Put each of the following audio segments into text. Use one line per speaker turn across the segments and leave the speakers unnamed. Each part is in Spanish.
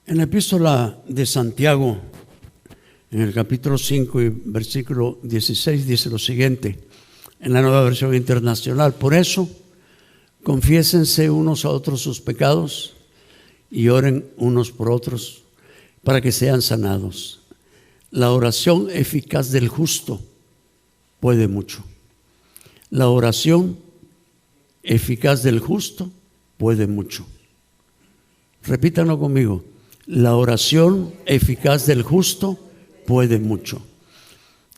En la epístola de Santiago, en el capítulo 5 y versículo 16, dice lo siguiente, en la Nueva Versión Internacional: por eso, confiésense unos a otros sus pecados y oren unos por otros para que sean sanados. La oración eficaz del justo puede mucho. La oración eficaz del justo puede mucho. Repítanlo conmigo. La oración eficaz del justo puede mucho.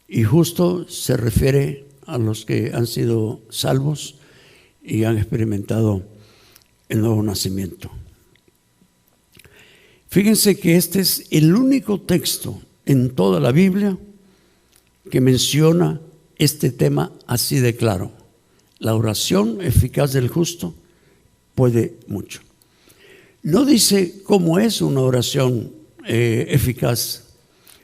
Y justo se refiere a los que han sido salvos y han experimentado el nuevo nacimiento. Fíjense que este es el único texto en toda la Biblia que menciona este tema así de claro. La oración eficaz del justo puede mucho. No dice cómo es una oración eficaz,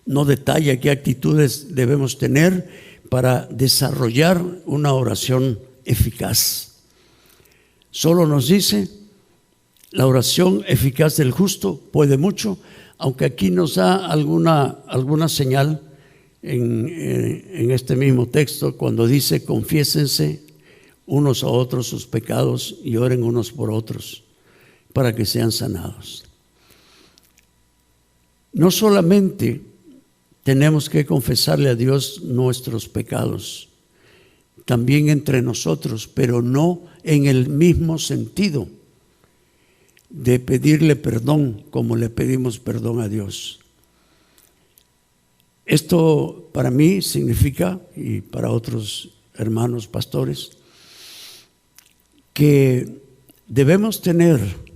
no detalla qué actitudes debemos tener para desarrollar una oración eficaz. Solo nos dice, la oración eficaz del justo puede mucho, aunque aquí nos da alguna señal en este mismo texto cuando dice: confiésense unos a otros sus pecados y oren unos por otros para que sean sanados. No solamente tenemos que confesarle a Dios nuestros pecados, también entre nosotros, pero no en el mismo sentido de pedirle perdón como le pedimos perdón a Dios. Esto para mí significa, y para otros hermanos pastores, que debemos tener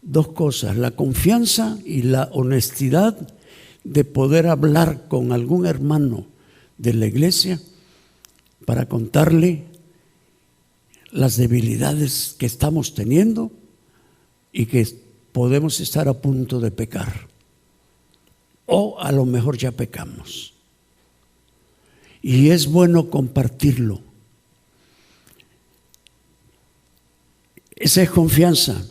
dos cosas: la confianza y la honestidad de poder hablar con algún hermano de la iglesia para contarle las debilidades que estamos teniendo y que podemos estar a punto de pecar, o a lo mejor ya pecamos, y es bueno compartirlo. Esa es confianza.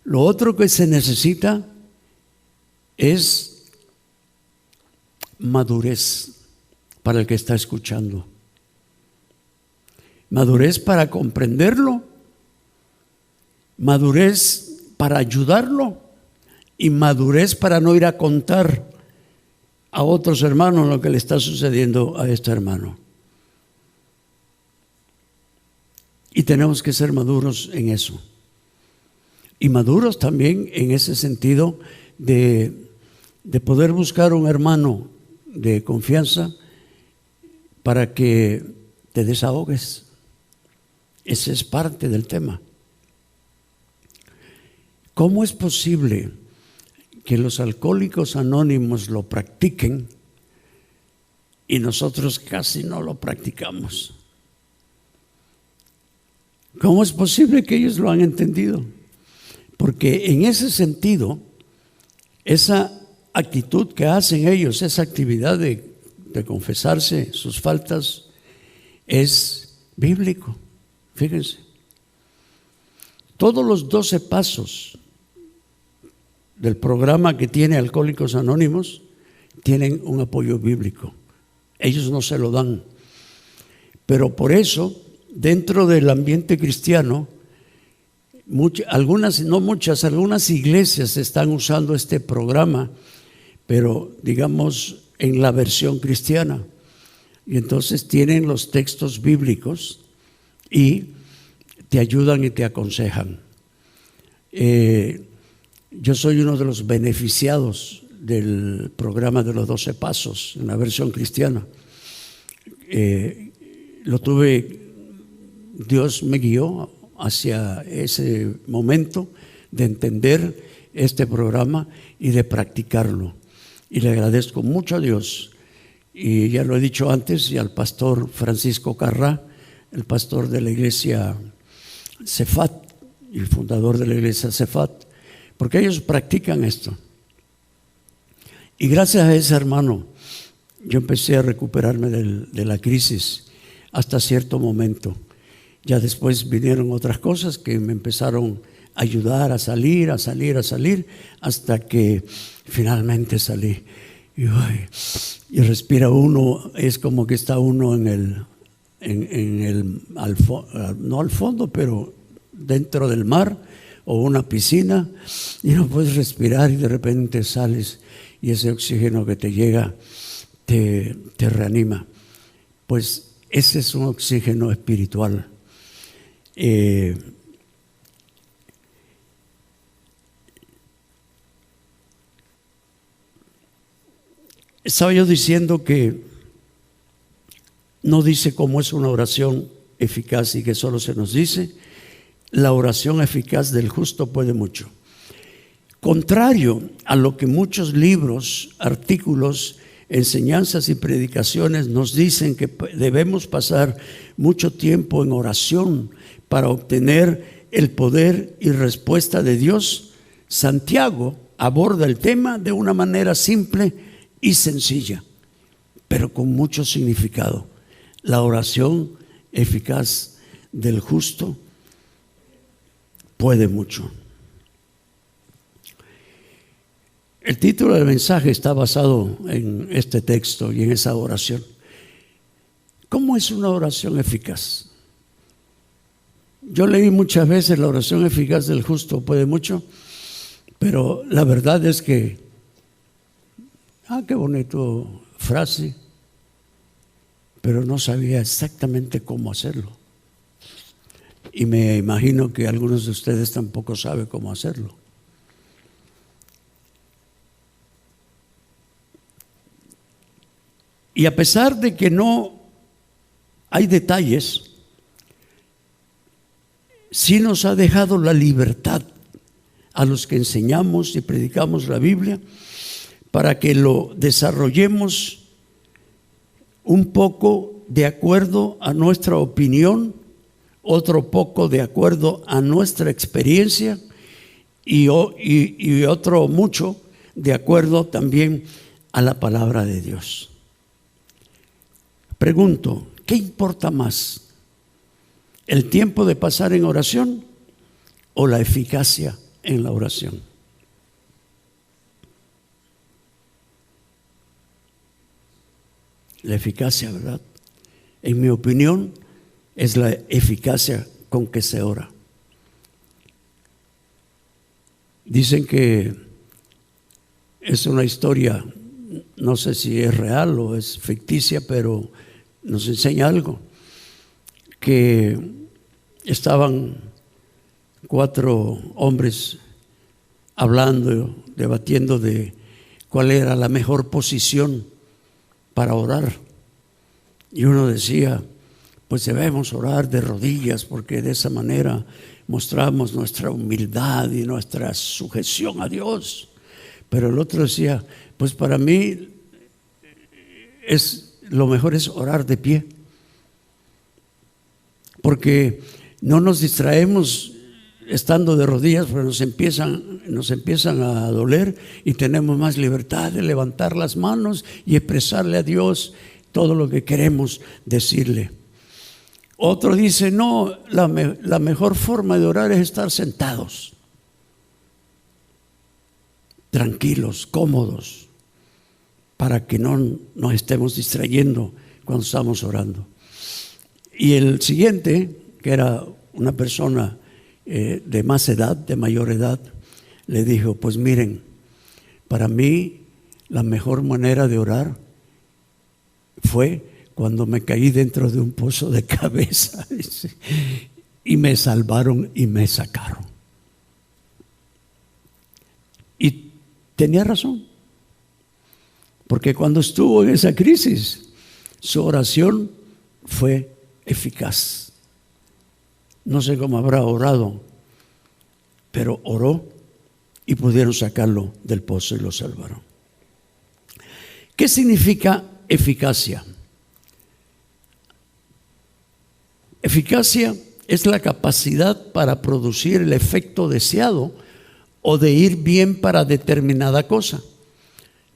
Lo otro que se necesita es madurez para el que está escuchando. Madurez para comprenderlo, madurez para ayudarlo y madurez para no ir a contar a otros hermanos lo que le está sucediendo a este hermano. Y tenemos que ser maduros en eso. Y maduros también en ese sentido de poder buscar un hermano de confianza para que te desahogues. Ese es parte del tema. ¿Cómo es posible que los alcohólicos anónimos lo practiquen y nosotros casi no lo practicamos? ¿Cómo es posible que ellos lo han entendido? Porque en ese sentido, esa actitud que hacen ellos, esa actividad de confesarse sus faltas, es bíblico. Fíjense, todos los 12 pasos del programa que tiene Alcohólicos Anónimos tienen un apoyo bíblico. Ellos no se lo dan. Pero por eso, dentro del ambiente cristiano, algunas iglesias están usando este programa, pero digamos en la versión cristiana. Y entonces tienen los textos bíblicos y te ayudan y te aconsejan. Yo soy uno de los beneficiados del programa de los 12 pasos en la versión cristiana. Dios me guió hacia ese momento de entender este programa y de practicarlo. Y le agradezco mucho a Dios. Y ya lo he dicho antes, y al pastor Francisco Carrá, el pastor de la iglesia Cefat, y el fundador de la iglesia Cefat, porque ellos practican esto. Y gracias a ese hermano, yo empecé a recuperarme de la crisis hasta cierto momento. Ya después vinieron otras cosas que me empezaron ayudar a salir, hasta que finalmente salí. Y respira uno, es como que está uno no al fondo, pero dentro del mar o una piscina, y no puedes respirar y de repente sales y ese oxígeno que te llega te reanima. Pues ese es un oxígeno espiritual. Estaba yo diciendo que no dice cómo es una oración eficaz y que solo se nos dice: la oración eficaz del justo puede mucho. Contrario a lo que muchos libros, artículos, enseñanzas y predicaciones nos dicen, que debemos pasar mucho tiempo en oración para obtener el poder y respuesta de Dios, Santiago aborda el tema de una manera simple y sencilla, pero con mucho significado. La oración eficaz del justo puede mucho. El título del mensaje está basado en este texto y en esa oración. ¿Cómo es una oración eficaz? Yo leí muchas veces: la oración eficaz del justo puede mucho, pero la verdad es que, qué bonito frase, pero no sabía exactamente cómo hacerlo. Y me imagino que algunos de ustedes tampoco saben cómo hacerlo. Y a pesar de que no hay detalles, sí nos ha dejado la libertad a los que enseñamos y predicamos la Biblia para que lo desarrollemos un poco de acuerdo a nuestra opinión, otro poco de acuerdo a nuestra experiencia y otro mucho de acuerdo también a la palabra de Dios. Pregunto, ¿qué importa más? ¿El tiempo de pasar en oración o la eficacia en la oración? La eficacia, ¿verdad? En mi opinión, es la eficacia con que se ora. Dicen que es una historia, no sé si es real o es ficticia, pero nos enseña algo, que estaban 4 hombres hablando, debatiendo de cuál era la mejor posición para orar. Y uno decía: pues debemos orar de rodillas, porque de esa manera mostramos nuestra humildad y nuestra sujeción a Dios. Pero el otro decía: pues para mí lo mejor es orar de pie, porque no nos distraemos estando de rodillas, pero nos empiezan a doler y tenemos más libertad de levantar las manos y expresarle a Dios todo lo que queremos decirle. Otro dice: no, la mejor forma de orar es estar sentados, tranquilos, cómodos, para que no nos estemos distrayendo cuando estamos orando. Y el siguiente, que era una persona de más edad, de mayor edad, le dijo: pues miren, para mí la mejor manera de orar fue cuando me caí dentro de un pozo de cabeza y me salvaron y me sacaron. Y tenía razón, porque cuando estuvo en esa crisis, su oración fue eficaz. No sé cómo habrá orado, pero oró y pudieron sacarlo del pozo y lo salvaron. ¿Qué significa eficacia? Eficacia es la capacidad para producir el efecto deseado o de ir bien para determinada cosa.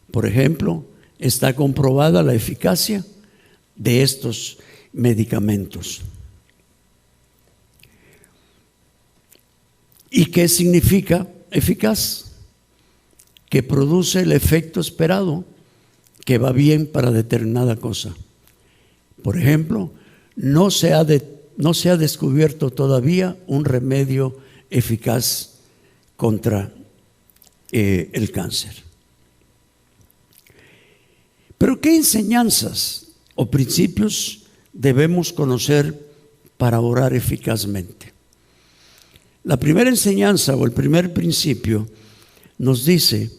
Por ejemplo, está comprobada la eficacia de estos medicamentos. ¿Y qué significa eficaz? Que produce el efecto esperado, que va bien para determinada cosa. Por ejemplo, no se ha descubierto todavía un remedio eficaz contra el cáncer. Pero ¿qué enseñanzas o principios debemos conocer para orar eficazmente? La primera enseñanza o el primer principio nos dice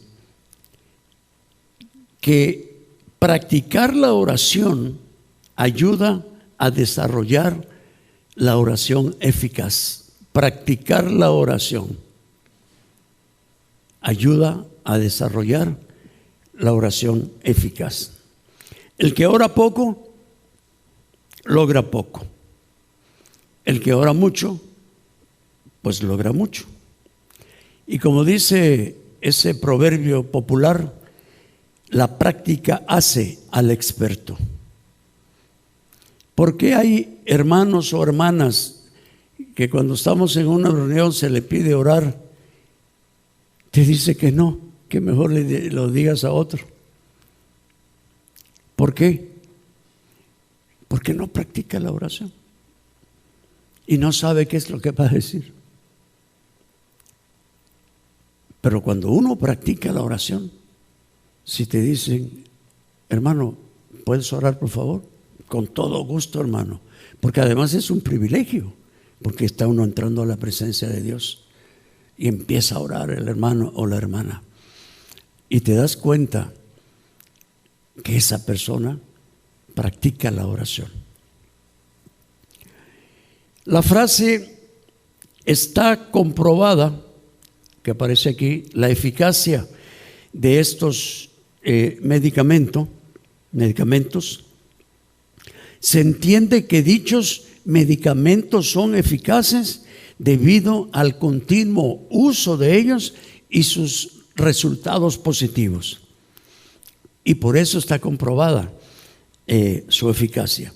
que practicar la oración ayuda a desarrollar la oración eficaz. Practicar la oración ayuda a desarrollar la oración eficaz. El que ora poco, logra poco. El que ora mucho, pues logra mucho. Y como dice ese proverbio popular, la práctica hace al experto. ¿Por qué hay hermanos o hermanas que cuando estamos en una reunión se le pide orar, te dice que no, que mejor lo digas a otro? ¿Por qué? Porque no practica la oración y no sabe qué es lo que va a decir. Pero cuando uno practica la oración, si te dicen, hermano, ¿puedes orar por favor? Con todo gusto, hermano, porque además es un privilegio, porque está uno entrando a la presencia de Dios y empieza a orar el hermano o la hermana y te das cuenta que esa persona practica la oración. La frase está comprobada, que aparece aquí, la eficacia de estos medicamentos, se entiende que dichos medicamentos son eficaces debido al continuo uso de ellos y sus resultados positivos. Y por eso está comprobada su eficacia.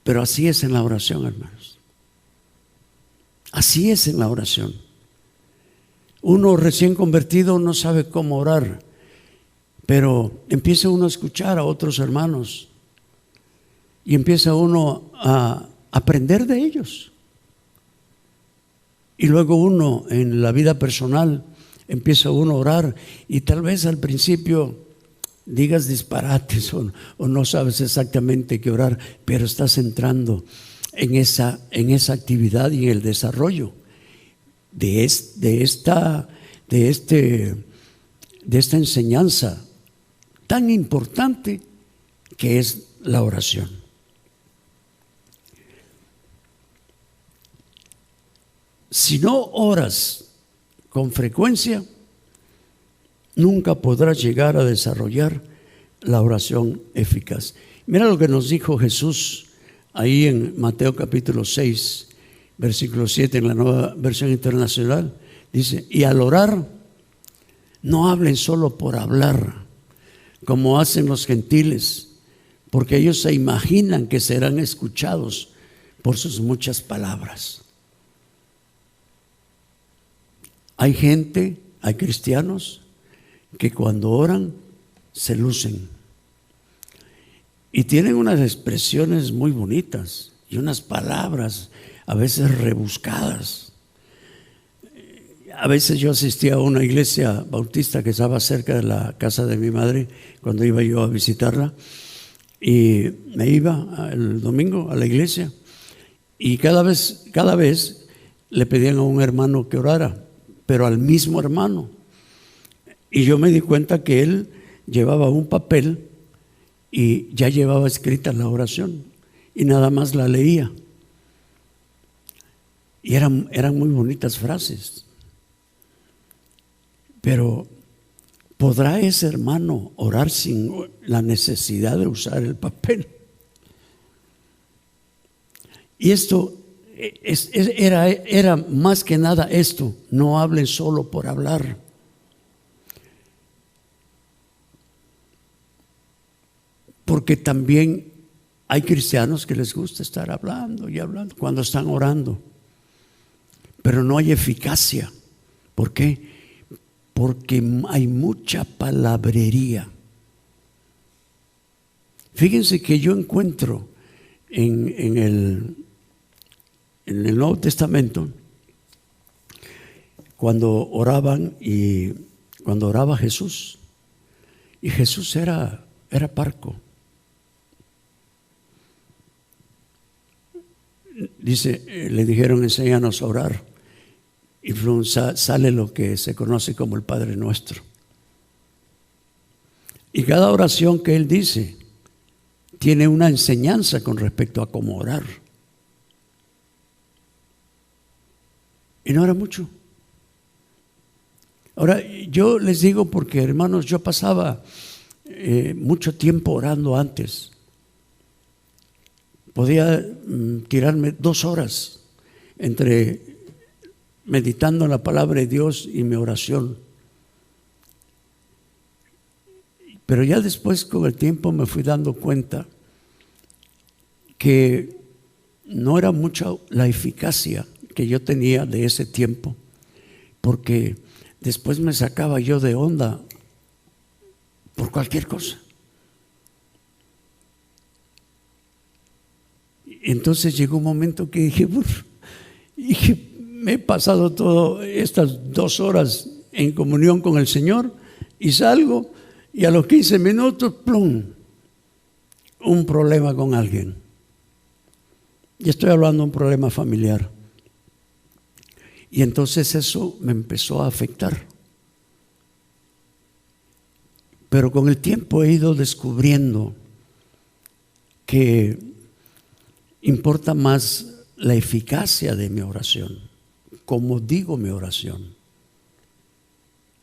Pero así es en la oración, hermanos. Así es en la oración. Uno recién convertido no sabe cómo orar, pero empieza uno a escuchar a otros hermanos y empieza uno a aprender de ellos. Y luego uno en la vida personal empieza uno a orar y tal vez al principio digas disparates o no sabes exactamente qué orar, pero estás entrando en esa actividad y en el desarrollo de esta enseñanza tan importante que es la oración. Si no oras con frecuencia, nunca podrás llegar a desarrollar la oración eficaz. Mira lo que nos dijo Jesús ahí en Mateo capítulo 6, versículo 7 en la Nueva Versión Internacional. Dice, y al orar, no hablen solo por hablar, como hacen los gentiles, porque ellos se imaginan que serán escuchados por sus muchas palabras. Hay gente, hay cristianos que cuando oran se lucen y tienen unas expresiones muy bonitas y unas palabras a veces rebuscadas. A veces yo asistía a una iglesia bautista que estaba cerca de la casa de mi madre cuando iba yo a visitarla, y me iba el domingo a la iglesia y cada vez le pedían a un hermano que orara, pero al mismo hermano. Y yo me di cuenta que él llevaba un papel y ya llevaba escrita la oración y nada más la leía. Y eran muy bonitas frases. Pero ¿podrá ese hermano orar sin la necesidad de usar el papel? Y esto era más que nada esto: no hablen solo por hablar. Porque también hay cristianos que les gusta estar hablando y hablando cuando están orando. pero no hay eficacia. ¿Por qué? Porque hay mucha palabrería. Fíjense que yo encuentro en el Nuevo Testamento, cuando oraban y cuando oraba Jesús, y Jesús era parco. Dice, le dijeron, enséñanos a orar, y sale lo que se conoce como el Padre Nuestro. Y cada oración que él dice tiene una enseñanza con respecto a cómo orar. Y no era mucho. Ahora, yo les digo porque, hermanos, yo pasaba mucho tiempo orando antes. Podía tirarme 2 horas entre meditando en la palabra de Dios y mi oración. Pero ya después, con el tiempo, me fui dando cuenta que no era mucha la eficacia que yo tenía de ese tiempo, porque después me sacaba yo de onda por cualquier cosa. Entonces llegó un momento que dije, me he pasado todas estas 2 horas en comunión con el Señor y salgo y a los 15 minutos, ¡plum!, un problema con alguien. Y estoy hablando de un problema familiar. Y entonces eso me empezó a afectar. Pero con el tiempo he ido descubriendo que importa más la eficacia de mi oración, cómo digo mi oración,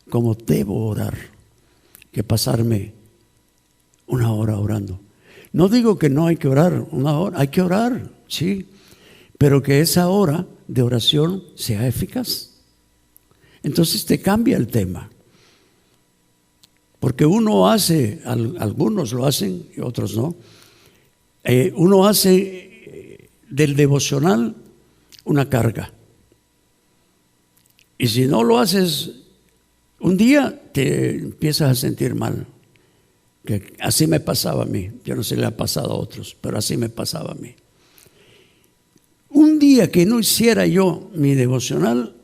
cómo debo orar, que pasarme 1 hora orando. No digo que no hay que orar 1 hora, hay que orar, sí, pero que esa hora de oración sea eficaz. Entonces te cambia el tema. Porque uno hace, algunos lo hacen y otros no, uno hace del devocional una carga. Y si no lo haces un día, te empiezas a sentir mal. Que así me pasaba a mí. Yo no sé si le ha pasado a otros, pero así me pasaba a mí. Un día que no hiciera yo mi devocional,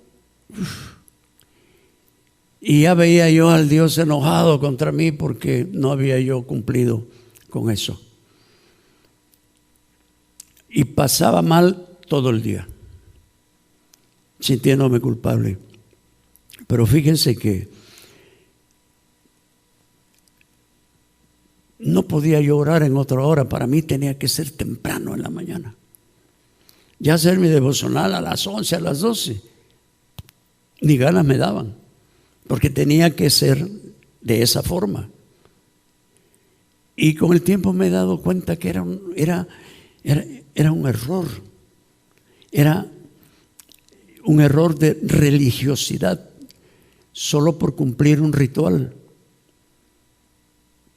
y ya veía yo al Dios enojado contra mí porque no había yo cumplido con eso. Y pasaba mal todo el día, sintiéndome culpable. Pero fíjense que no podía yo orar en otra hora. Para mí tenía que ser temprano en la mañana. Ya hacer mi devocional a las 11, a las 12, ni ganas me daban, porque tenía que ser de esa forma. Y con el tiempo me he dado cuenta que era un error. Era un error de religiosidad, solo por cumplir un ritual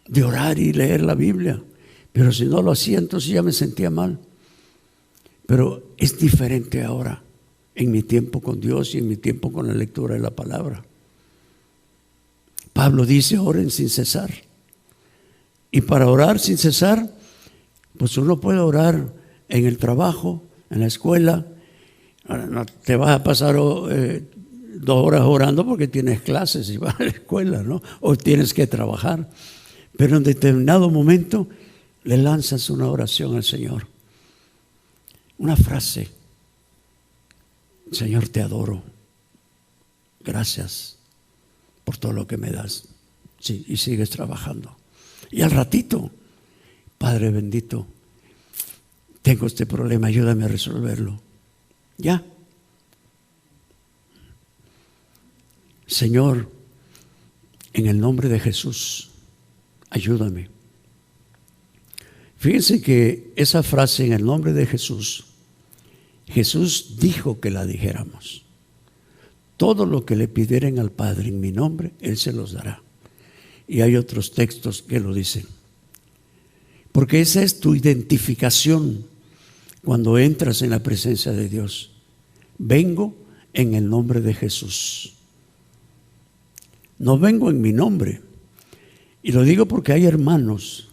de orar y leer la Biblia. Pero si no lo hacía, entonces ya me sentía mal. Pero es diferente ahora, en mi tiempo con Dios y en mi tiempo con la lectura de la palabra. Pablo dice, oren sin cesar. Y para orar sin cesar, pues uno puede orar en el trabajo, en la escuela. Ahora no te vas a pasar 2 horas orando porque tienes clases y vas a la escuela, ¿no? O tienes que trabajar. Pero en determinado momento le lanzas una oración al Señor. Una frase: Señor, te adoro. Gracias por todo lo que me das. Sí, y sigues trabajando. Y al ratito, Padre bendito, tengo este problema, ayúdame a resolverlo. Ya. Señor, en el nombre de Jesús, ayúdame. Fíjense que esa frase, en el nombre de Jesús, Jesús dijo que la dijéramos. Todo lo que le pidieren al Padre en mi nombre, Él se los dará. Y hay otros textos que lo dicen. Porque esa es tu identificación cuando entras en la presencia de Dios. Vengo en el nombre de Jesús. No vengo en mi nombre. Y lo digo porque hay hermanos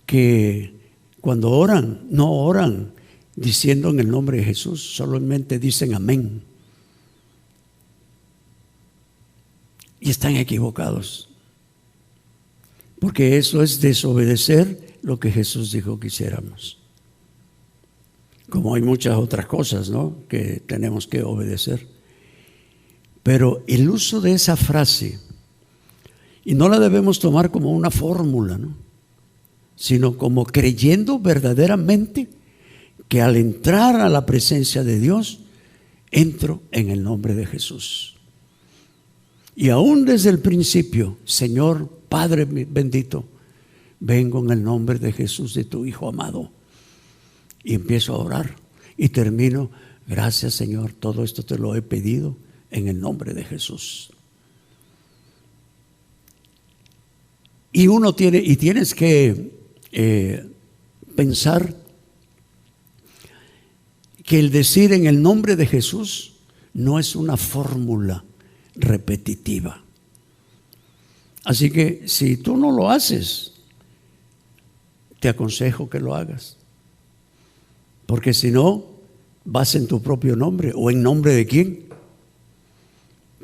que cuando oran, no oran diciendo en el nombre de Jesús, solamente dicen amén. Y están equivocados, porque eso es desobedecer lo que Jesús dijo que hiciéramos. Como hay muchas otras cosas, ¿no?, que tenemos que obedecer. Pero el uso de esa frase, y no la debemos tomar como una fórmula, ¿no?, sino como creyendo verdaderamente que al entrar a la presencia de Dios, entro en el nombre de Jesús. Y aún desde el principio, Señor, Padre bendito, vengo en el nombre de Jesús, de tu Hijo amado. Y empiezo a orar y termino, gracias Señor, todo esto te lo he pedido en el nombre de Jesús. Y tienes que pensar que el decir en el nombre de Jesús no es una fórmula repetitiva. Así que si tú no lo haces, te aconsejo que lo hagas, porque si no, vas en tu propio nombre o en nombre de quién.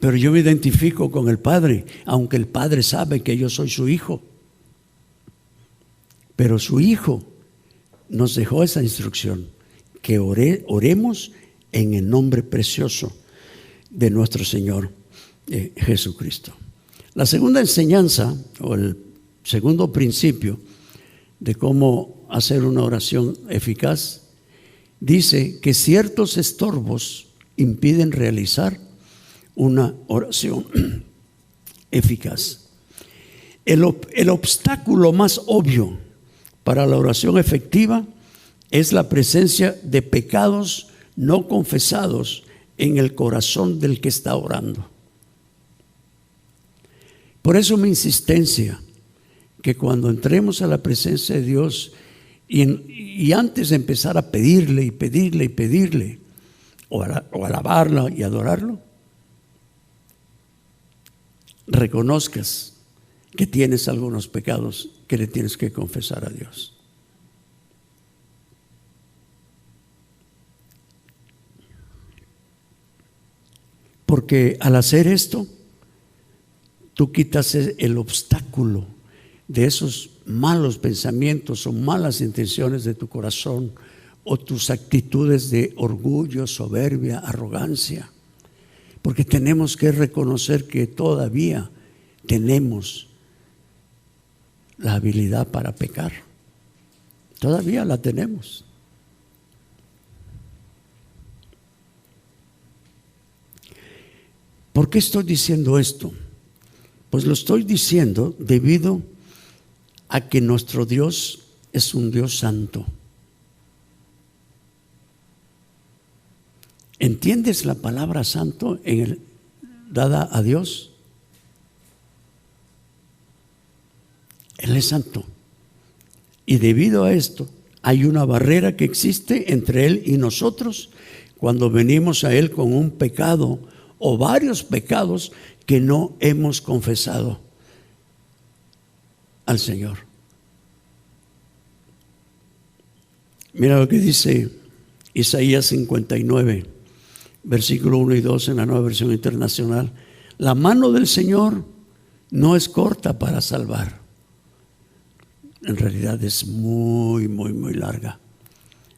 Pero yo me identifico con el Padre, aunque el Padre sabe que yo soy su hijo. Pero su Hijo nos dejó esa instrucción, que oremos en el nombre precioso de nuestro Señor Jesucristo. La segunda enseñanza, o el segundo principio de cómo hacer una oración eficaz, dice que ciertos estorbos impiden realizar una oración eficaz. El obstáculo más obvio para la oración efectiva es la presencia de pecados no confesados en el corazón del que está orando. Por eso mi insistencia, que cuando entremos a la presencia de Dios y antes de empezar a pedirle, o alabarlo y adorarlo, reconozcas que tienes algunos pecados que le tienes que confesar a Dios. Porque al hacer esto, tú quitas el obstáculo de esos malos pensamientos o malas intenciones de tu corazón, o tus actitudes de orgullo, soberbia, arrogancia. Porque tenemos que reconocer que todavía tenemos la habilidad para pecar. Todavía la tenemos. ¿Por qué estoy diciendo esto? Pues lo estoy diciendo debido a que nuestro Dios es un Dios santo. ¿Entiendes la palabra santo dada a Dios? Él es santo. Y debido a esto, hay una barrera que existe entre Él y nosotros cuando venimos a Él con un pecado o varios pecados que no hemos confesado al Señor. Mira lo que dice Isaías 59, versículo 1 y 2 en la Nueva Versión Internacional. La mano del Señor no es corta para salvar. En realidad es muy, muy, muy larga.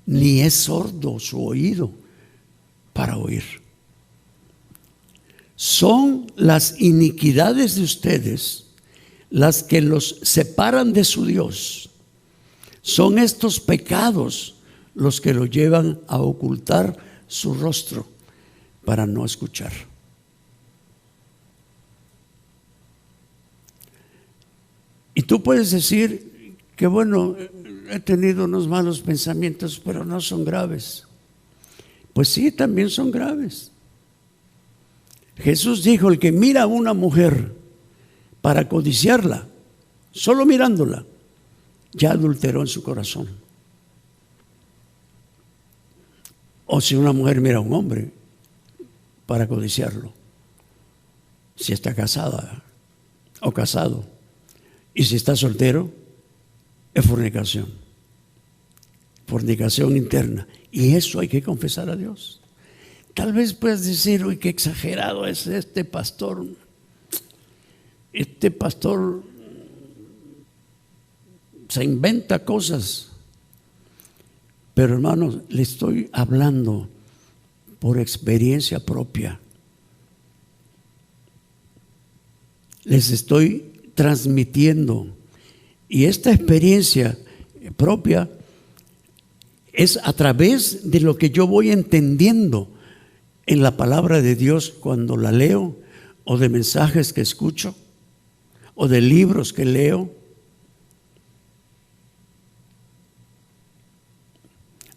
Ni es sordo su oído para oír. Son las iniquidades de ustedes las que los separan de su Dios. Son estos pecados los que lo llevan a ocultar su rostro para no escuchar. Y tú puedes decir que bueno, he tenido unos malos pensamientos, pero no son graves. Pues sí, también son graves. Jesús dijo: el que mira a una mujer para codiciarla, solo mirándola, ya adulteró en su corazón. O si una mujer mira a un hombre, para codiciarlo. Si está casada o casado. Y si está soltero, es fornicación. Fornicación interna. Y eso hay que confesar a Dios. Tal vez puedas decir, uy, qué exagerado es este pastor. Este pastor se inventa cosas. Pero hermanos, le estoy hablando por experiencia propia. Les estoy transmitiendo. Y esta experiencia propia es a través de lo que yo voy entendiendo en la palabra de Dios cuando la leo, o de mensajes que escucho, o de libros que leo.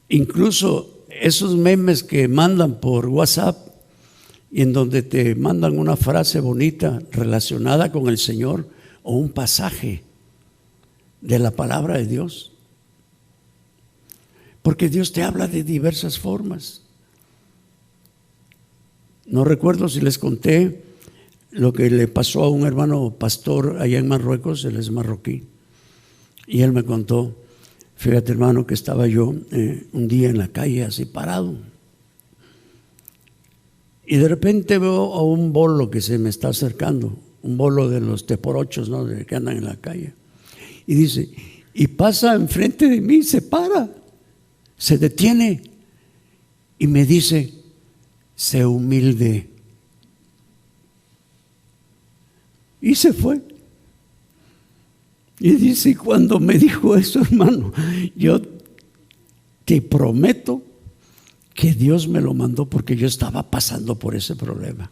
Incluso esos memes que mandan por WhatsApp y en donde te mandan una frase bonita relacionada con el Señor o un pasaje de la palabra de Dios. Porque Dios te habla de diversas formas. No recuerdo si les conté lo que le pasó a un hermano pastor allá en Marruecos, él es marroquí, y él me contó, fíjate hermano, que estaba yo un día en la calle así parado, y de repente veo a un bolo que se me está acercando, un bolo de los teporochos, ¿no?, de que andan en la calle, y dice, y pasa enfrente de mí, se para, se detiene y me dice, sé humilde. Y se fue. Y dice, cuando me dijo eso, hermano, yo te prometo que Dios me lo mandó porque yo estaba pasando por ese problema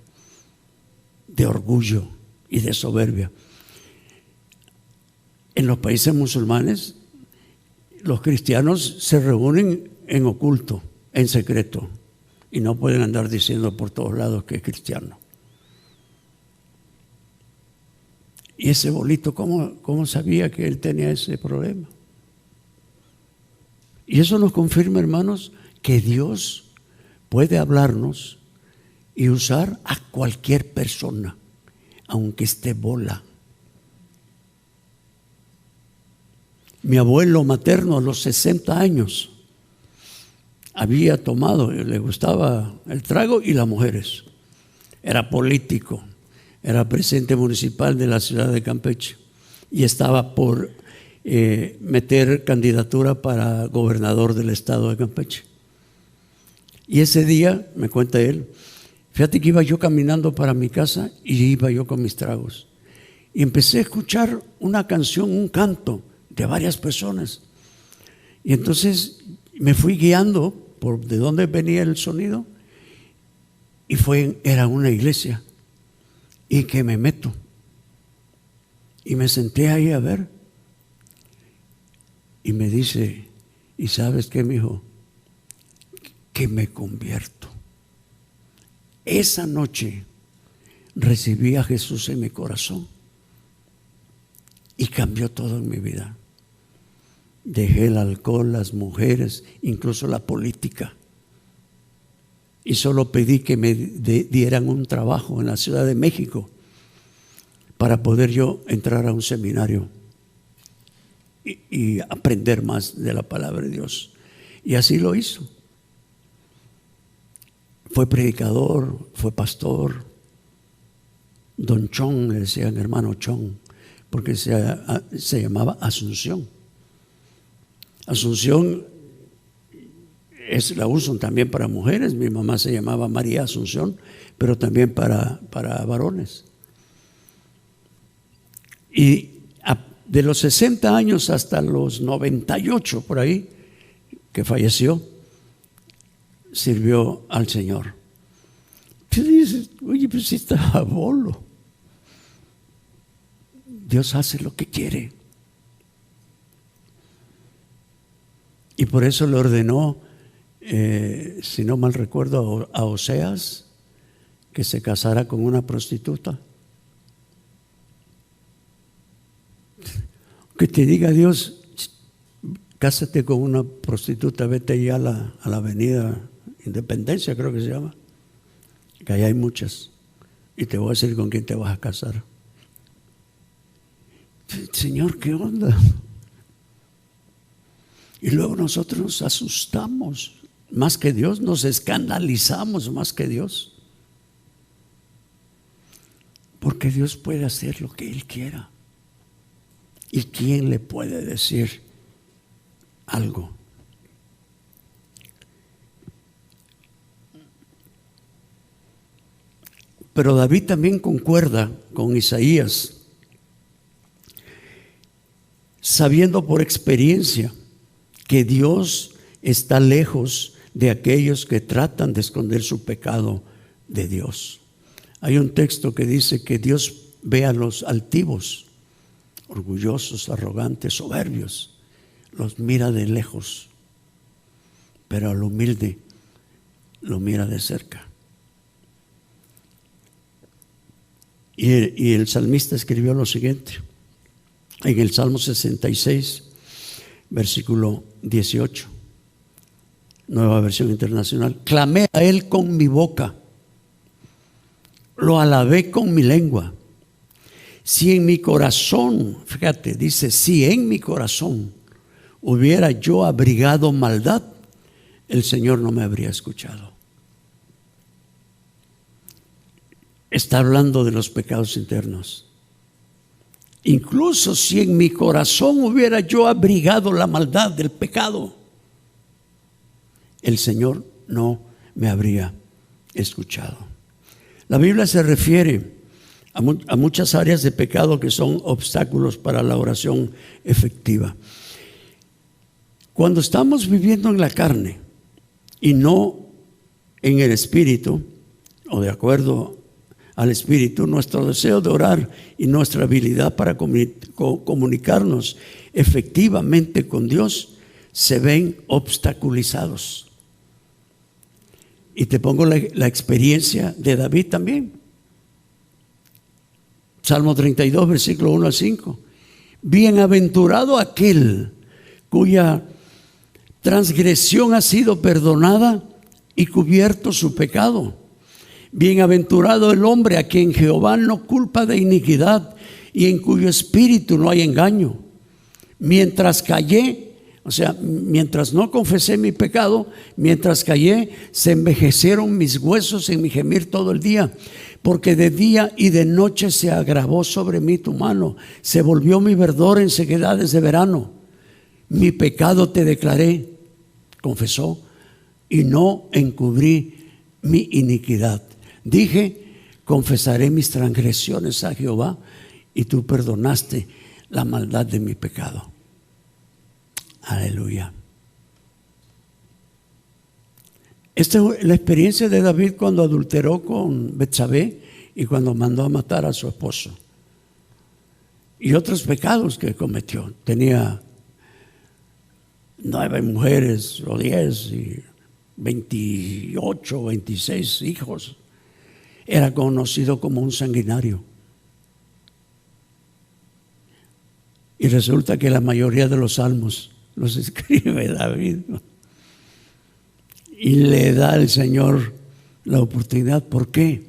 de orgullo y de soberbia. En los países musulmanes, los cristianos se reúnen en oculto, en secreto, y no pueden andar diciendo por todos lados que es cristiano. Y ese bolito, ¿cómo sabía que él tenía ese problema? Y eso nos confirma, hermanos, que Dios puede hablarnos y usar a cualquier persona, aunque esté bola. Mi abuelo materno a los 60 años había tomado, le gustaba el trago y las mujeres. Era político, era presidente municipal de la ciudad de Campeche y estaba por meter candidatura para gobernador del estado de Campeche. Y ese día, me cuenta él, fíjate que iba yo caminando para mi casa y iba yo con mis tragos. Y empecé a escuchar una canción, un canto de varias personas. Y entonces me fui guiando por de dónde venía el sonido y era una iglesia. Y que me meto. Y me senté ahí a ver. Y me dice, ¿y sabes qué, mijo? Que me convierto. Esa noche recibí a Jesús en mi corazón y cambió todo en mi vida. Dejé el alcohol, las mujeres, incluso la política. Y solo pedí que me dieran un trabajo en la Ciudad de México para poder yo entrar a un seminario y aprender más de la palabra de Dios. Y así lo hizo. Fue predicador, fue pastor. Don Chong, le decían hermano Chong, porque se llamaba Asunción. Asunción la usan también para mujeres. Mi mamá se llamaba María Asunción, pero también para varones. Y de los 60 años hasta los 98 por ahí, que falleció, sirvió al Señor. Tú dices, oye, pues si estaba bolo. Dios hace lo que quiere. Y por eso le ordenó, si no mal recuerdo, a Oseas que se casara con una prostituta. Que te diga Dios, cásate con una prostituta, vete ya a la avenida Independencia, creo que se llama. que allá hay muchas. Y te voy a decir con quién te vas a casar. Señor, ¿qué onda? Y luego nosotros nos asustamos más que Dios, nos escandalizamos más que Dios. Porque Dios puede hacer lo que Él quiera. ¿Y quién le puede decir algo? Pero David también concuerda con Isaías, sabiendo por experiencia que Dios está lejos de aquellos que tratan de esconder su pecado de Dios. Hay un texto que dice que Dios ve a los altivos, orgullosos, arrogantes, soberbios, los mira de lejos, pero al humilde lo mira de cerca. Y el salmista escribió lo siguiente, en el Salmo 66, versículo 18, Nueva Versión Internacional: clamé a Él con mi boca, lo alabé con mi lengua. Si en mi corazón, fíjate, dice, si en mi corazón hubiera yo abrigado maldad, el Señor no me habría escuchado. Está hablando de los pecados internos. Incluso si en mi corazón hubiera yo abrigado la maldad del pecado, el Señor no me habría escuchado. La Biblia se refiere a muchas áreas de pecado que son obstáculos para la oración efectiva. Cuando estamos viviendo en la carne y no en el Espíritu, o de acuerdo al Espíritu, nuestro deseo de orar y nuestra habilidad para comunicarnos efectivamente con Dios se ven obstaculizados. Y te pongo la experiencia de David también. Salmo 32, versículo 1 al 5. Bienaventurado aquel cuya transgresión ha sido perdonada y cubierto su pecado. Bienaventurado el hombre a quien Jehová no culpa de iniquidad y en cuyo espíritu no hay engaño. Mientras callé, o sea, mientras no confesé mi pecado, mientras callé, se envejecieron mis huesos en mi gemir todo el día. Porque de día y de noche se agravó sobre mí tu mano, se volvió mi verdor en sequedades de verano. Mi pecado te declaré, confesó, y no encubrí mi iniquidad. Dije, confesaré mis transgresiones a Jehová, y tú perdonaste la maldad de mi pecado. Aleluya. Esta es la experiencia de David cuando adulteró con Betsabé y cuando mandó a matar a su esposo. Y otros pecados que cometió. Tenía 9 mujeres o 10 y 28, 26 hijos. Era conocido como un sanguinario. Y resulta que la mayoría de los salmos los escribe David, ¿no? Y le da al Señor la oportunidad. ¿Por qué?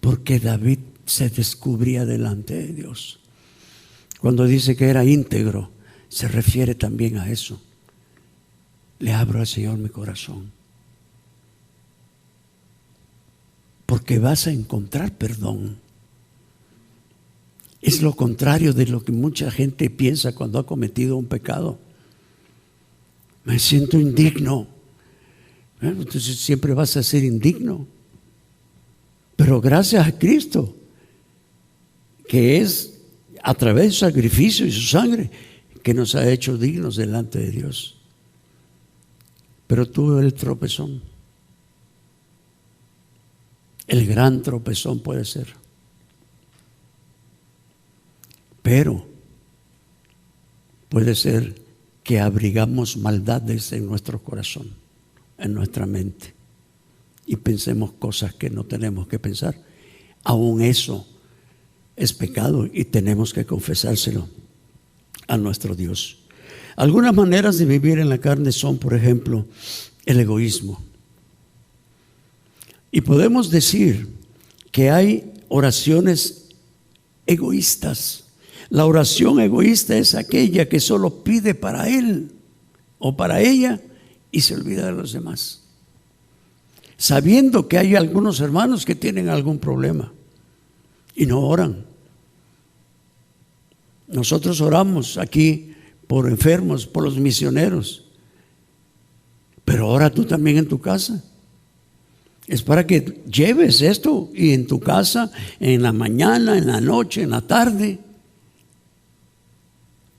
Porque David se descubría delante de Dios. Cuando dice que era íntegro, se refiere también a eso. Le abro al Señor mi corazón. Porque vas a encontrar perdón. Es lo contrario de lo que mucha gente piensa cuando ha cometido un pecado. Me siento indigno. Entonces siempre vas a ser indigno. Pero gracias a Cristo, que es a través de su sacrificio y su sangre, que nos ha hecho dignos delante de Dios. Pero tuvo el tropezón. El gran tropezón puede ser. Pero puede ser que abrigamos maldades en nuestro corazón, en nuestra mente, y pensemos cosas que no tenemos que pensar. Aún eso es pecado y tenemos que confesárselo a nuestro Dios. Algunas maneras de vivir en la carne son, por ejemplo, el egoísmo. Y podemos decir que hay oraciones egoístas. La oración egoísta es aquella que solo pide para él o para ella y se olvida de los demás, sabiendo que hay algunos hermanos que tienen algún problema y no oran. Nosotros oramos aquí por enfermos, por los misioneros, pero ora tú también en tu casa. Es para que lleves esto y en tu casa, en la mañana, en la noche, en la tarde,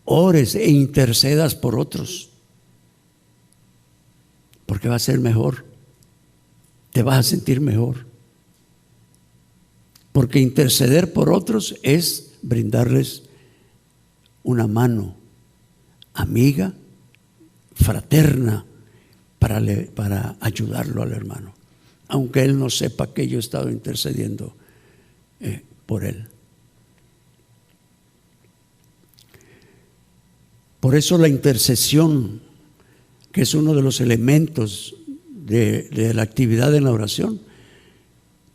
ores e intercedas por otros, porque va a ser mejor, te vas a sentir mejor, porque interceder por otros es brindarles una mano amiga, fraterna, para ayudarlo al hermano, aunque él no sepa que yo he estado intercediendo por él. Por eso la intercesión, que es uno de los elementos de la actividad en la oración,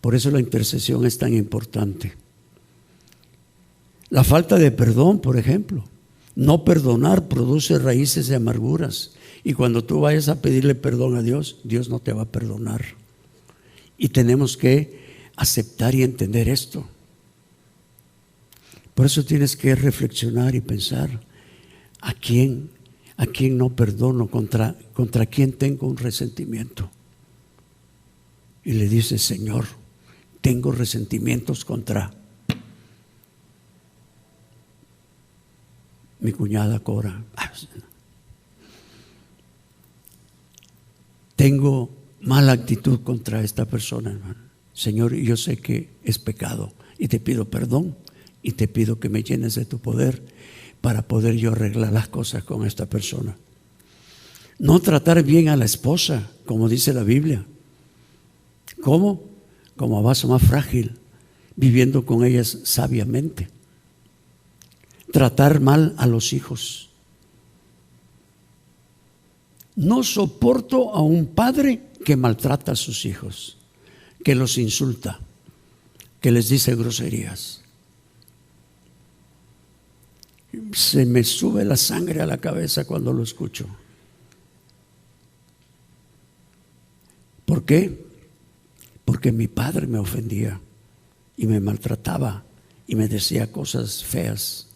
por eso la intercesión es tan importante. La falta de perdón, por ejemplo, no perdonar produce raíces de amarguras, y cuando tú vayas a pedirle perdón a Dios, Dios no te va a perdonar. Y tenemos que aceptar y entender esto. Por eso tienes que reflexionar y pensar: ¿a quién no perdono? ¿Contra quién tengo un resentimiento? Y le dices: Señor, tengo resentimientos contra mi cuñada Cora. Tengo mala actitud contra esta persona, hermano. Señor, yo sé que es pecado y te pido perdón y te pido que me llenes de tu poder para poder yo arreglar las cosas con esta persona. No tratar bien a la esposa, como dice la Biblia. ¿Cómo? Como a vaso más frágil, viviendo con ellas sabiamente. Tratar mal a los hijos. No soporto a un padre que maltrata a sus hijos, que los insulta, que les dice groserías. Se me sube la sangre a la cabeza cuando lo escucho. ¿Por qué? Porque mi padre me ofendía y me maltrataba y me decía cosas feas.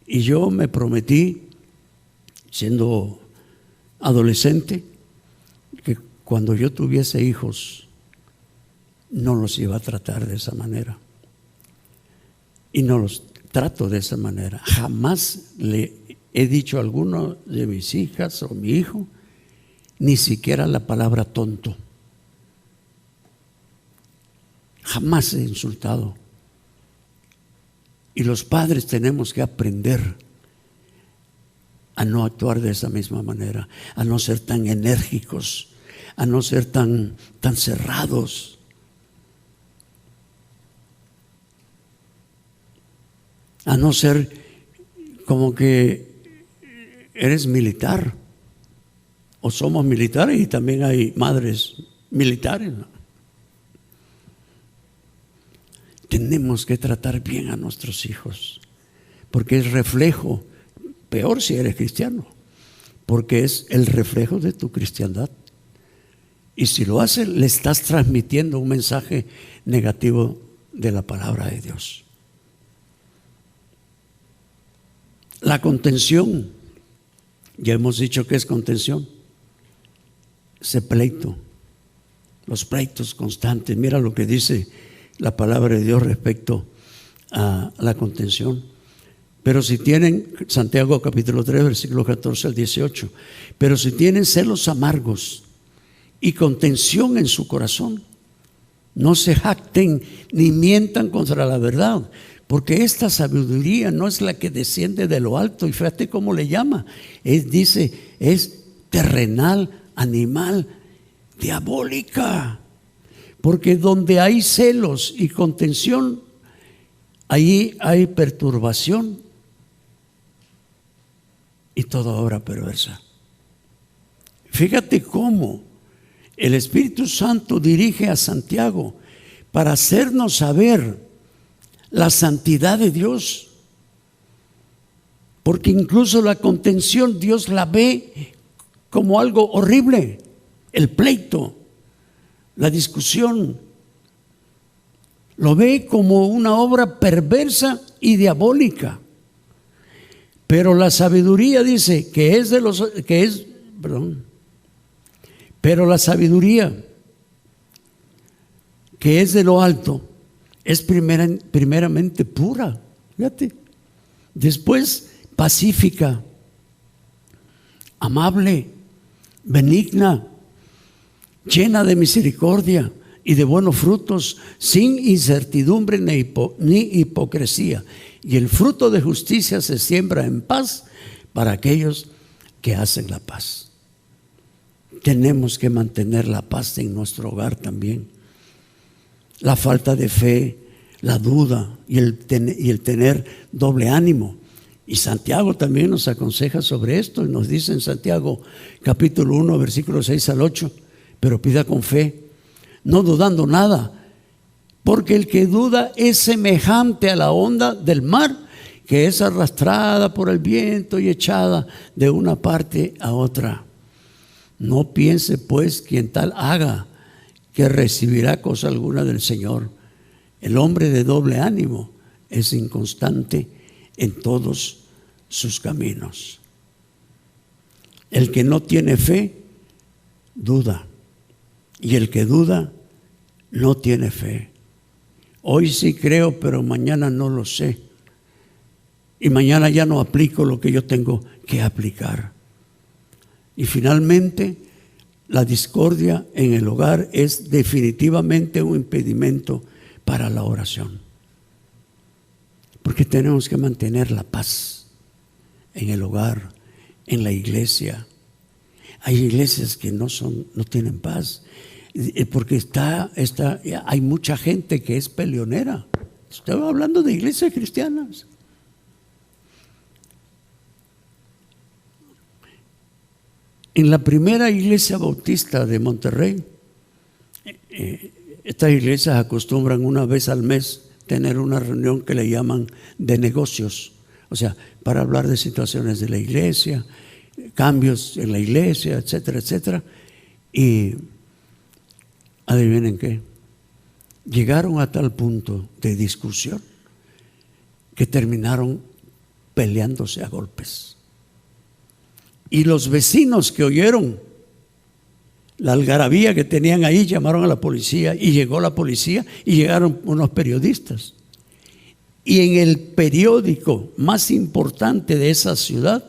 Y yo me prometí, siendo adolescente, que cuando yo tuviese hijos no los iba a tratar de esa manera. Y no los trato de esa manera. Jamás le he dicho a alguno de mis hijas o mi hijo ni siquiera la palabra tonto. Jamás he insultado. Y los padres tenemos que aprender a no actuar de esa misma manera, a no ser tan enérgicos, a no ser tan cerrados. A no ser como que eres militar, o somos militares y también hay madres militares, ¿no? Tenemos que tratar bien a nuestros hijos, porque es reflejo, peor si eres cristiano, porque es el reflejo de tu cristiandad. Y si lo haces, le estás transmitiendo un mensaje negativo de la palabra de Dios. La contención, ya hemos dicho que es contención, ese pleito, los pleitos constantes. Mira lo que dice la palabra de Dios respecto a la contención. Pero si tienen, Santiago capítulo 3, versículo 14 al 18, pero si tienen celos amargos y contención en su corazón, no se jacten ni mientan contra la verdad, porque esta sabiduría no es la que desciende de lo alto. Y fíjate cómo le llama, dice, es terrenal, animal, diabólica. Porque donde hay celos y contención, allí hay perturbación y toda obra perversa. Fíjate cómo El Espíritu Santo dirige a Santiago para hacernos saber la santidad de Dios. Porque incluso la contención Dios la ve como algo horrible. El pleito, la discusión, lo ve como una obra perversa y diabólica. Pero la sabiduría dice pero la sabiduría que es de lo alto es primeramente pura, fíjate. Después pacífica, amable, benigna, llena de misericordia y de buenos frutos, sin incertidumbre ni hipocresía. Y el fruto de justicia se siembra en paz para aquellos que hacen la paz. Tenemos que mantener la paz en nuestro hogar también. La falta de fe, la duda y el tener doble ánimo. Y Santiago también nos aconseja sobre esto y nos dice en Santiago capítulo 1 versículos 6 al 8: pero pida con fe, no dudando nada, porque el que duda es semejante a la onda del mar, que es arrastrada por el viento y echada de una parte a otra. No piense pues quien tal haga que recibirá cosa alguna del Señor. El hombre de doble ánimo es inconstante en todos sus caminos. El que no tiene fe, duda. Y el que duda, no tiene fe. Hoy sí creo, pero mañana no lo sé. Y mañana ya no aplico lo que yo tengo que aplicar. Y finalmente, la discordia en el hogar es definitivamente un impedimento para la oración. Porque tenemos que mantener la paz en el hogar, en la iglesia. Hay iglesias que no tienen paz, porque hay mucha gente que es peleonera. Estaba hablando de iglesias cristianas. En la primera iglesia bautista de Monterrey, estas iglesias acostumbran una vez al mes tener una reunión que le llaman de negocios, o sea, para hablar de situaciones de la iglesia, cambios en la iglesia, etcétera, etcétera. Y adivinen qué, llegaron a tal punto de discusión que terminaron peleándose a golpes. Y los vecinos que oyeron la algarabía que tenían ahí llamaron a la policía, y llegó la policía y llegaron unos periodistas. Y en el periódico más importante de esa ciudad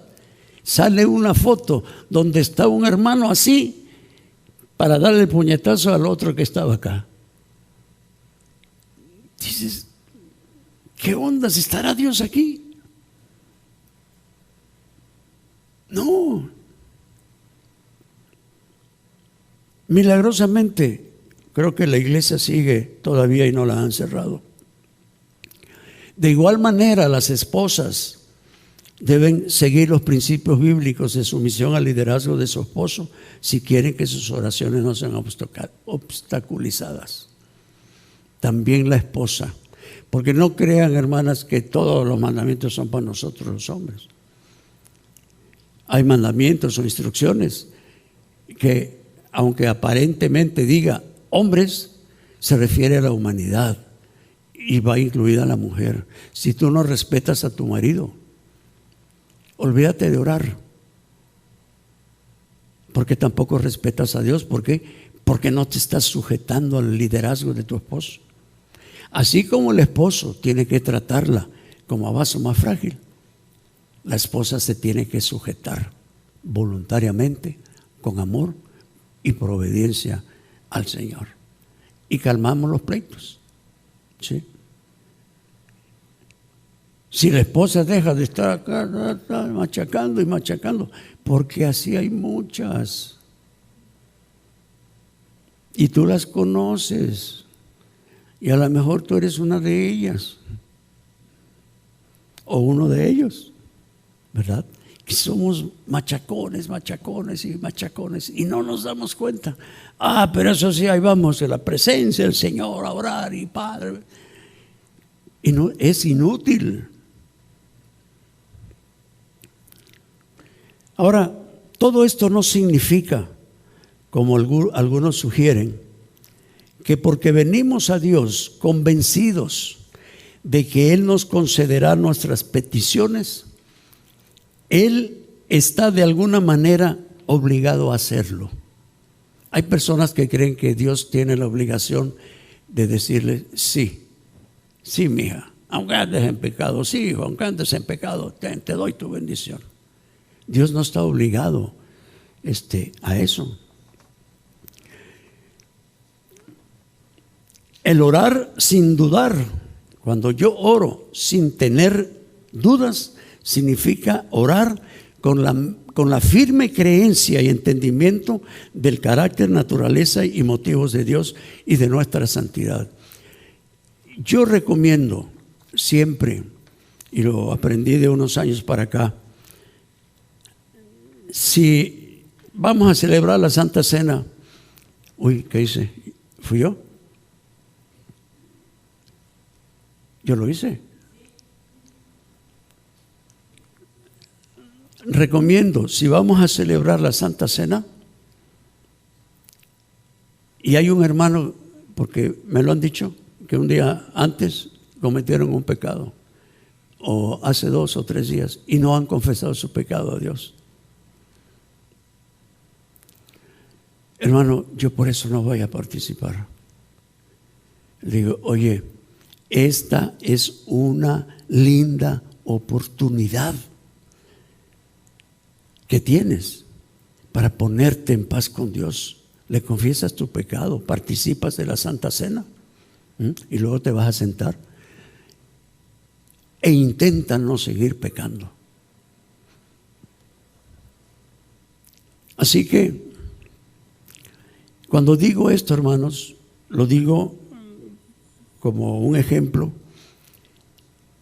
sale una foto donde está un hermano así para darle el puñetazo al otro que estaba acá. Dices, ¿qué onda? ¿Estará Dios aquí? No. Milagrosamente, creo que la iglesia sigue todavía y no la han cerrado. De igual manera, las esposas deben seguir los principios bíblicos de sumisión al liderazgo de su esposo si quieren que sus oraciones no sean obstaculizadas. También la esposa, porque no crean, hermanas, que todos los mandamientos son para nosotros los hombres. Hay mandamientos o instrucciones que, aunque aparentemente diga hombres, se refiere a la humanidad y va incluida la mujer. Si tú no respetas a tu marido, olvídate de orar, porque tampoco respetas a Dios. ¿Por qué? Porque no te estás sujetando al liderazgo de tu esposo. Así como el esposo tiene que tratarla como a vaso más frágil, la esposa se tiene que sujetar voluntariamente, con amor y por obediencia al Señor. Y calmamos los pleitos. ¿Sí? Si la esposa deja de estar acá machacando y machacando, porque así hay muchas. Y tú las conoces. Y a lo mejor tú eres una de ellas. O uno de ellos. ¿Verdad? que somos machacones y no nos damos cuenta. Pero eso sí, ahí vamos en la presencia del Señor a orar y Padre. Y no, es inútil. Ahora, todo esto no significa, como algunos sugieren, que porque venimos a Dios convencidos de que Él nos concederá nuestras peticiones, Él está de alguna manera obligado a hacerlo. Hay personas que creen que Dios tiene la obligación de decirle: sí, mija, aunque andes en pecado, sí, hijo, aunque andes en pecado, te doy tu bendición. Dios no está obligado a eso. El orar sin dudar, cuando yo oro sin tener dudas, significa orar con la firme creencia y entendimiento del carácter, naturaleza y motivos de Dios y de nuestra santidad. Yo recomiendo siempre, y lo aprendí de unos años para acá, si vamos a celebrar la Santa Cena, ¿qué hice? ¿Fui yo? Yo lo hice. Recomiendo, si vamos a celebrar la Santa Cena y hay un hermano, porque me lo han dicho, que un día antes cometieron un pecado, o hace 2 o 3 días, y no han confesado su pecado a Dios. Hermano, yo por eso no voy a participar. Le digo: oye, esta es una linda oportunidad que tienes para ponerte en paz con Dios. Le confiesas tu pecado, participas de la Santa Cena, y luego te vas a sentar e intenta no seguir pecando. Así que cuando digo esto, hermanos, lo digo como un ejemplo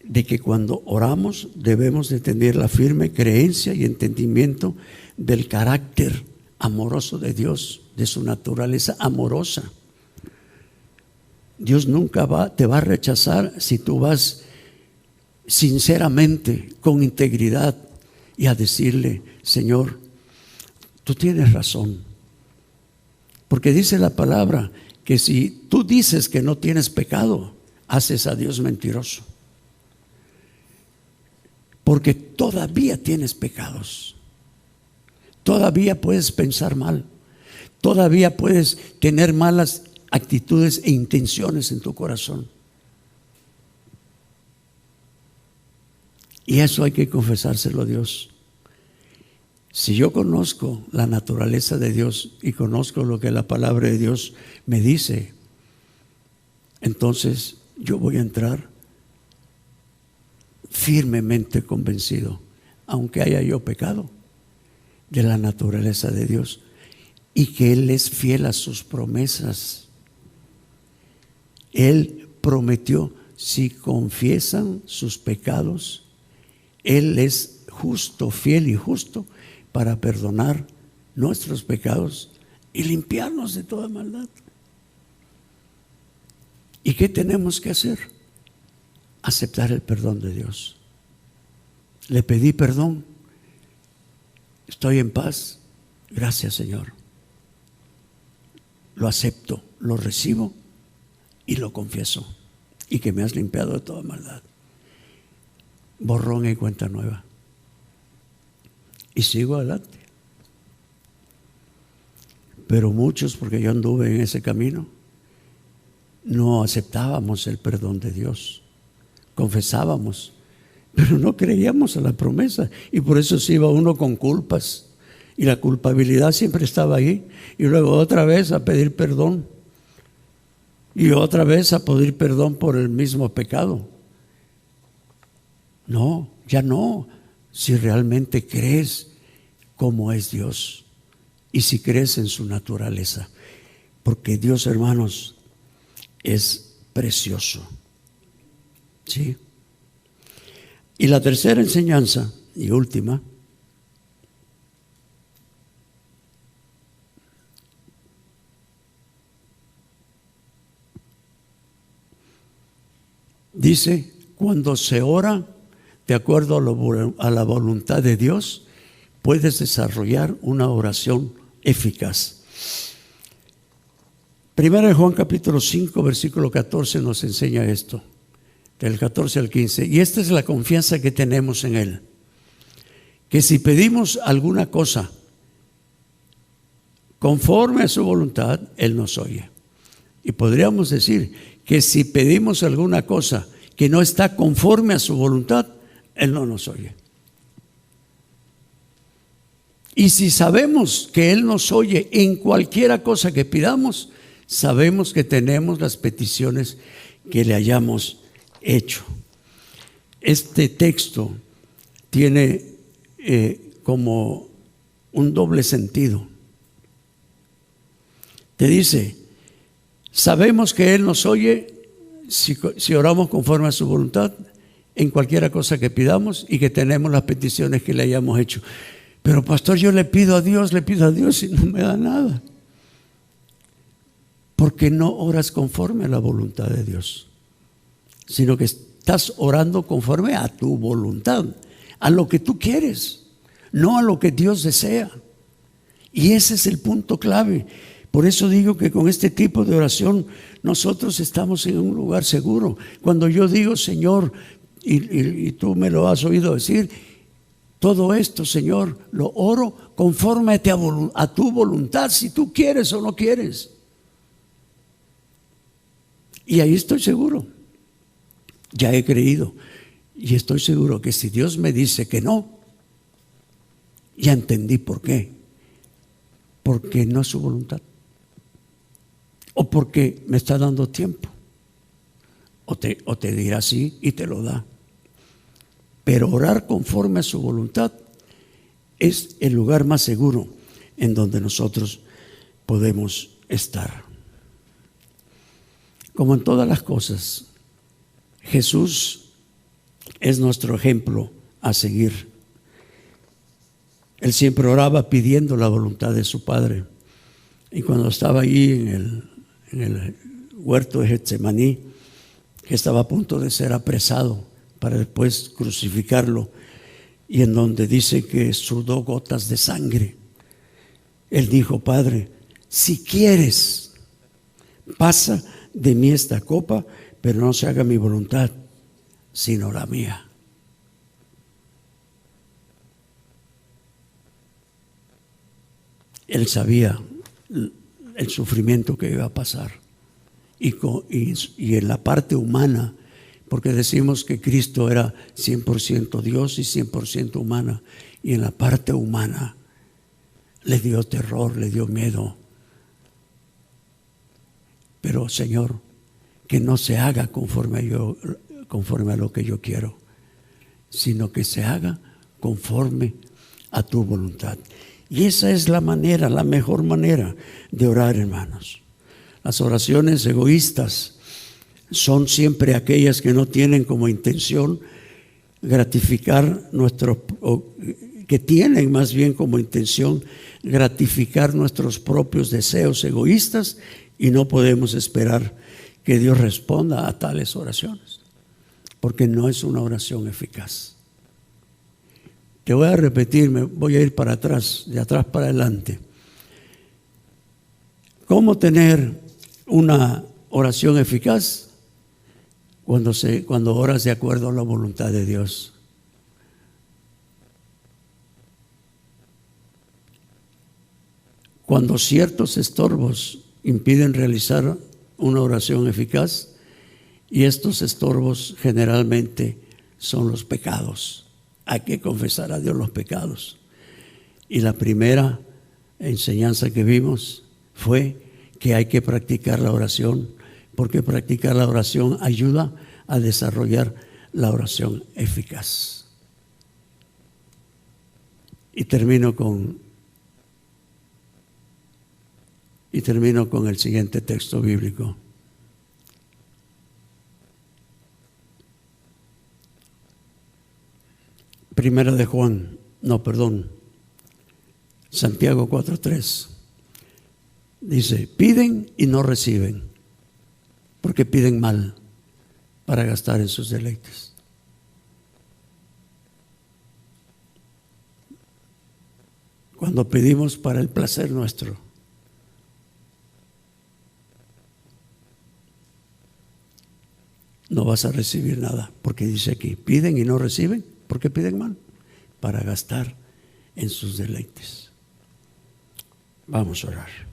de que cuando oramos debemos de tener la firme creencia y entendimiento del carácter amoroso de Dios, de su naturaleza amorosa. Dios nunca te va a rechazar si tú vas sinceramente, con integridad, y a decirle: Señor, tú tienes razón. Porque dice la palabra que si tú dices que no tienes pecado, haces a Dios mentiroso. Porque todavía tienes pecados. Todavía puedes pensar mal. Todavía puedes tener malas actitudes e intenciones en tu corazón. Y eso hay que confesárselo a Dios. Si yo conozco la naturaleza de Dios y conozco lo que la palabra de Dios me dice, entonces yo voy a entrar firmemente convencido, aunque haya yo pecado, de la naturaleza de Dios y que Él es fiel a sus promesas. Él prometió: si confiesan sus pecados, Él es justo, fiel y justo para perdonar nuestros pecados y limpiarnos de toda maldad. ¿Y qué tenemos que hacer? Aceptar el perdón de Dios. Le pedí perdón, estoy en paz, gracias Señor. Lo acepto, lo recibo y lo confieso, y que me has limpiado de toda maldad. Borrón y cuenta nueva. Y sigo adelante. Pero muchos, porque yo anduve en ese camino, no aceptábamos el perdón de Dios. Confesábamos, pero no creíamos a la promesa, y por eso se iba uno con culpas, y la culpabilidad siempre estaba ahí, y luego otra vez a pedir perdón, y otra vez a pedir perdón por el mismo pecado. No, ya no. Si realmente crees cómo es Dios y si crees en su naturaleza, porque Dios, hermanos, es precioso. ¿Sí? Y la tercera enseñanza y última Dice, cuando se ora de acuerdo a la voluntad de Dios, puedes desarrollar una oración eficaz. Primero de Juan capítulo 5, versículo 14 nos enseña esto, del 14 al 15. Y esta es la confianza que tenemos en Él, que si pedimos alguna cosa conforme a su voluntad, Él nos oye. Y podríamos decir que si pedimos alguna cosa que no está conforme a su voluntad, Él no nos oye. Y si sabemos que Él nos oye en cualquiera cosa que pidamos, sabemos que tenemos las peticiones que le hayamos hecho. Este texto tiene como un doble sentido. Te dice, sabemos que Él nos oye si oramos conforme a su voluntad en cualquiera cosa que pidamos y que tenemos las peticiones que le hayamos hecho. Pero pastor, yo le pido a Dios y no me da nada. Porque no oras conforme a la voluntad de Dios, sino que estás orando conforme a tu voluntad, a lo que tú quieres, no a lo que Dios desea. Y ese es el punto clave. Por eso digo que con este tipo de oración nosotros estamos en un lugar seguro. Cuando yo digo, Señor, y tú me lo has oído decir, todo esto, Señor, lo oro conforme a tu voluntad, si tú quieres o no quieres. Y ahí estoy seguro, ya he creído y estoy seguro que si Dios me dice que no, ya entendí por qué. Porque no es su voluntad, o porque me está dando tiempo, o te dirá sí y te lo da. Pero orar conforme a su voluntad es el lugar más seguro en donde nosotros podemos estar. Como en todas las cosas, Jesús es nuestro ejemplo a seguir. Él siempre oraba pidiendo la voluntad de su Padre. Y cuando estaba allí en el huerto de Getsemaní, que estaba a punto de ser apresado para después crucificarlo, y en donde dice que sudó gotas de sangre, Él dijo, Padre, si quieres, pasa de mí esta copa, pero no se haga mi voluntad, sino la mía. Él sabía el sufrimiento que iba a pasar. Y en la parte humana, porque decimos que Cristo era 100% Dios y 100% humana, y en la parte humana le dio terror, le dio miedo. Pero Señor, que no se haga conforme a lo que yo quiero, sino que se haga conforme a tu voluntad. Y esa es la mejor manera de orar, hermanos. Las oraciones egoístas son siempre aquellas que no tienen como intención gratificar que tienen más bien como intención gratificar nuestros propios deseos egoístas, y no podemos esperar que Dios responda a tales oraciones, porque no es una oración eficaz. Te voy a repetir, me voy a ir para atrás, de atrás para adelante. ¿Cómo tener una oración eficaz? Cuando oras de acuerdo a la voluntad de Dios. Cuando ciertos estorbos impiden realizar una oración eficaz, y estos estorbos generalmente son los pecados. Hay que confesar a Dios los pecados. Y la primera enseñanza que vimos fue que hay que practicar la oración, porque practicar la oración ayuda a desarrollar la oración eficaz. Y termino con el siguiente texto bíblico. Santiago 4:3. Dice, piden y no reciben, porque piden mal, para gastar en sus deleites. Cuando pedimos para el placer nuestro, no vas a recibir nada, porque dice aquí, piden y no reciben. ¿Por qué piden mal? Para gastar en sus deleites. Vamos a orar.